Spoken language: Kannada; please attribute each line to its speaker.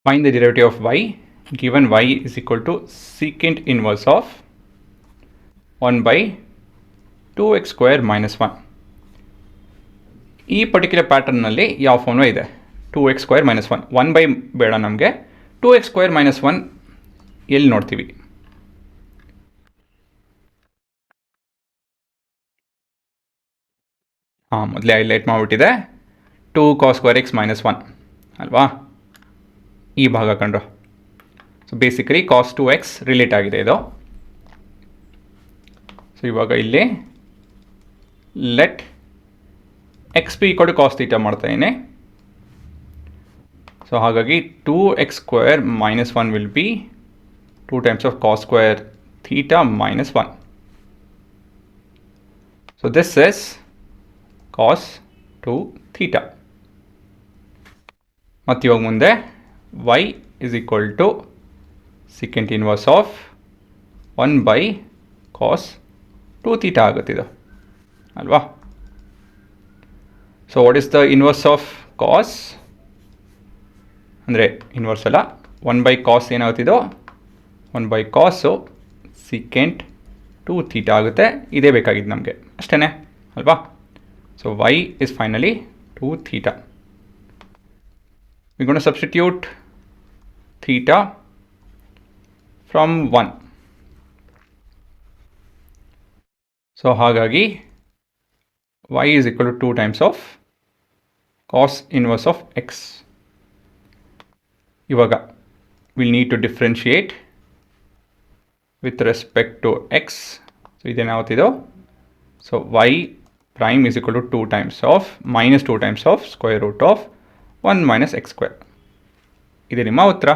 Speaker 1: Find the derivative of y given y is equal to secant inverse of 1 by 2x square minus 1. ಈ ಪರ್ಟಿಕ್ಯುಲರ್ ಪ್ಯಾಟರ್ನಲ್ಲಿ ಯಾವ ಫಾರ್ಮುಲಾ ಇದೆ? 2x square minus 1. 1 ಬೈ ಬೇಡ ನಮಗೆ. 2x ಸ್ಕ್ವೇರ್ ಮೈನಸ್ 1 ಎಲ್ಲಿ ನೋಡ್ತೀವಿ? ಮೊದಲೇ ಹೈಲೈಟ್ ಮಾಡಿಬಿಟ್ಟಿದೆ. 2 cos ಸ್ಕ್ವೇರ್ ಎಕ್ಸ್ ಮೈನಸ್ 1 ಅಲ್ವಾ? ಈ ಭಾಗ ಕಂಡ್ರು. ಸೊ ಬೇಸಿಕಲಿ ಕಾಸ್ 2x ರಿಲೇಟ್ ಆಗಿದೆ ಇದು. ಸೊ ಇವಾಗ ಇಲ್ಲಿ let x p equal to cos theta ಮಾಡ್ತಾಯಿದ್ದೀನಿ. ಸೊ ಹಾಗಾಗಿ 2x square minus 1 will be 2 times of cos square theta minus 1. So this is cos 2 theta. ಮತ್ತು ಇವಾಗ ಮುಂದೆ y is equal to secant inverse of 1 by cos 2 theta ಆಗುತ್ತಿದೆ ಅಲ್ವಾ? So what is the inverse of cos? ಅಂದರೆ ಇನ್ವರ್ಸ್ ಅಲ್ಲ, 1 ಬೈ ಕಾಸ್ ಏನಾಗುತ್ತಿದೋ 1 ಬೈ ಕಾಸು ಸಿಕೆಂಟ್ 2 ಥೀಟಾ ಆಗುತ್ತೆ. ಇದೇ ಬೇಕಾಗಿದ್ದು ನಮಗೆ, ಅಷ್ಟೇ ಅಲ್ವಾ? So y is finally 2 theta. We're going to substitute theta from 1. So ಹಾಗಾಗಿ y is equal to 2 times of cos inverse of x. ಇವಾಗ we'll need to differentiate with respect to x. So ಇದೇನಾಗುತ್ತಿದೋ? So y prime is equal to 2 times of minus 2 times of square root of 1 minus x square. ಇದು ನಿಮ್ಮ ಉತ್ತರ.